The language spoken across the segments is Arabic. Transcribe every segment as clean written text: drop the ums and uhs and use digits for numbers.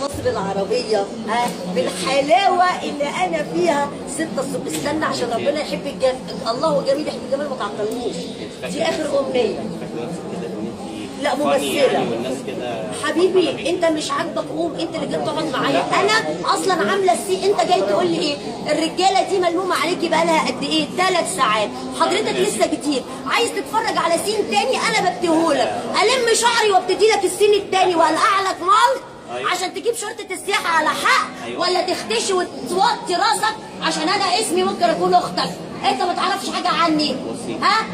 مصر العربية بالحلاوة اللي أنا فيها 6 الصبح. استنى عشان ربنا يحب الله جميل يحب الجمال، ما تعطلنيش. دي آخر أمنية. لا ممثلة حبيبي، انت مش عاجبك قوم، انت اللي جاي تقعد معايا. انا اصلا عامله انت جاي تقول لي ايه؟ الرجاله دي ملمومه عليكي بقى لها قد ايه؟ 3 ساعات، حضرتك لسه جديد، عايز تتفرج على سين تاني انا ببتهولك، الم شعري وابتدي لك السين التاني والقع لك مال عشان تجيب شرطه السياحه على حق، ولا تختشي وتوطي راسك عشان انا اسمي ممكن اكون اختك. انت ما تعرفش حاجه عني.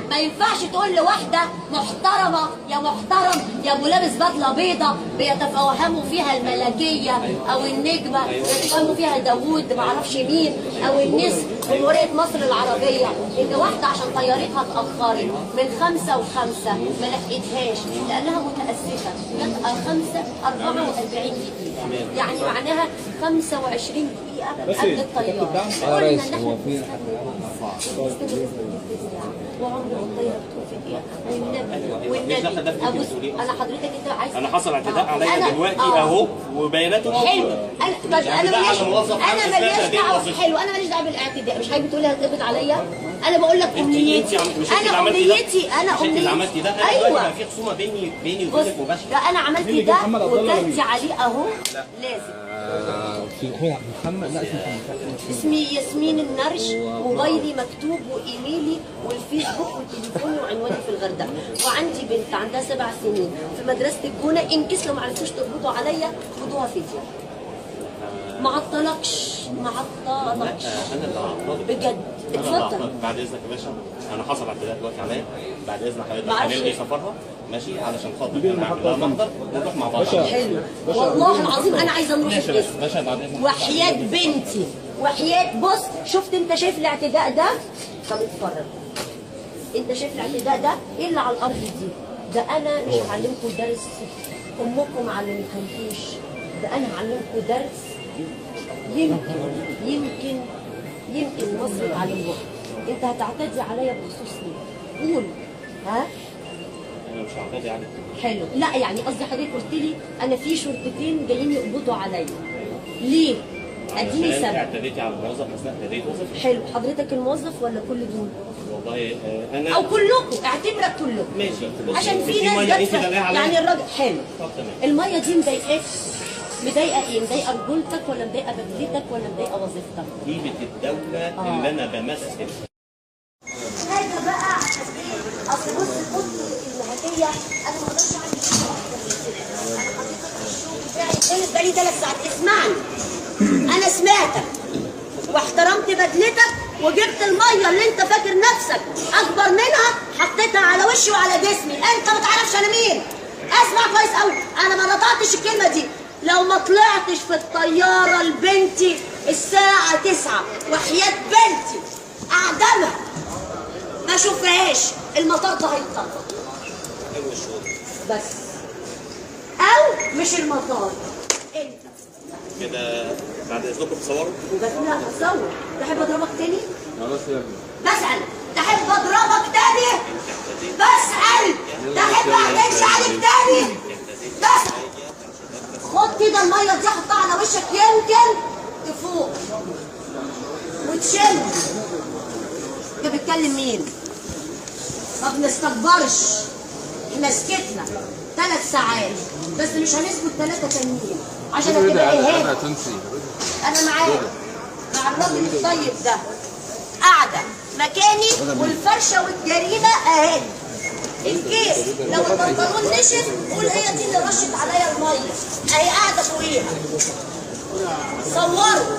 ما ينفعش تقول لواحده محترمه يا محترم يا ابو لابس بدله بيضه بيتفوهموا فيها الملكيه او النجمه، بيتفهموا فيها داوود ما اعرفش مين او النسر جمهوريه مصر العربيه، ان واحده عشان طيارتها اتاخرت من 5 و5 ما لحقتهاش لانها متاسفه، جت 44 دقيقه، يعني معناها 25 دقيقه قبل الطياره. قلنا ان احنا وعمر الطياره بتقول في دقيقه والنبي ابوس. انا حضرتك انت عايز، انا حصل اعتداء عليا دلوقتي اهو وبياناته حلو. انا ماليش دعوه. حلو، انا ماليش دعوه بالاعتداء. مش حضرتك بتقولي هتقبض عليا؟ انا بقول لك امنيتي. انا امنيتي انت اللي عملتي ده. ايوه في خصومه بيني وبينك مباشره. لا انا عملت ده وكلتي عليه اهو. لازم في محمد. لا اسمي ياسمين النرش، موبايلي مكتوب وايميلي والفيسبوك وتليفوني وعنواني في الغردقه، وعندي بنت عندها 7 سنين في مدرسه الجونه. ان كيس لو ما عرفتوش تربطوا عليا خدوها فيديو. ما عطلكش انا اللي هعطلك بجد. اتفضل. بعد اذنك يا باشا، انا حصل اعتداء دلوقتي عليا. بعد اذن حضرتك هنلغي سفرها ماشي علشان خاطر نعمل لها محضر ونروح مع بعض. حلو والله العظيم انا عايزه نروح القسم. باشا بعد اذنك وحياه بنتي وحياه. بص شفت انت شايف الاعتداء ده؟ طب اتفرج. انت شايف الاعتداء ده؟ ايه اللي على الارض دي؟ ده انا مش هعلمكم درس امكم ما علمتهمكوش، ده انا هعلمكم درس يمكن مصر تعلمه. انت هتعتدي عليا بخصوص ليه؟ قول. ها؟ انا مش هعتدي عليك. حلو. لا يعني قصدي حضرتك قلت لي انا في شرطتين جايين يقبضوا عليا. ليه؟ اديني سبب. اعتديتي على الموظف اثناء تأدية وظيفتك. حلو. حضرتك الموظف ولا كل دول؟ والله انا او كلكم، اعتبرك كلكم. ماشي. عشان في ناس يعني الراجل حلو. الميه دي مضايقاك؟ مضايقه ايه؟ مضايقه رجولتك ولا مضايقه بدلتك ولا مضايقه وظيفتك؟ هيبه الدوله اللي انا بمثل. هذا بقى عشان ايه؟ اصل بص المهنيه انا ما اقدرش اعمل كده اكتر من كده. انا حطيتك في الشغل بتاعي خلص بقالي 3 ساعات. اسمعني، انا سمعتك واحترمت بدلتك وجبت الميه اللي انت فاكر نفسك اكبر منها حطيتها على وشي وعلى جسمي. انت ما تعرفش انا مين. اسمع كويس قوي، انا ما نطقتش الكلمه دي. لو ما طلعتش في الطياره لبنتي الساعه 9 وحياه بنتي اعدمها ما اشوفهاش، المطار ده هيتطلق بس. او مش المطار، انت كده بعد اذنكم تصوروا. بس لا اصور. تحب اضربك تاني؟ بسأل. تحب اضربك تاني؟ بسأل. تحب اعتدي عليك تاني؟ بسأل. خد كده الميه دي حطها على وشك يمكن تفوق وتشم. انت بتكلم مين؟ ما بنستكبرش، احنا سكتنا 3 ساعات بس مش هنسكت 3 تانيين عشان هتبقى اهانه. انا معاك مع الراجل الطيب ده، قاعده مكاني والفرشه والجريمه اهي. الكيس لو البنطلون نشف قول هي دي اللي رشت عليا الميه، اهي قاعده فوقيها. صوروا.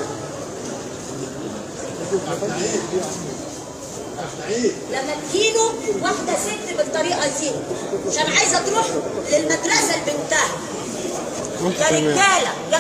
لما تجيله واحده ست بالطريقه دي عشان عايزه تروح للمدرسه لبنتها، يا رجاله يا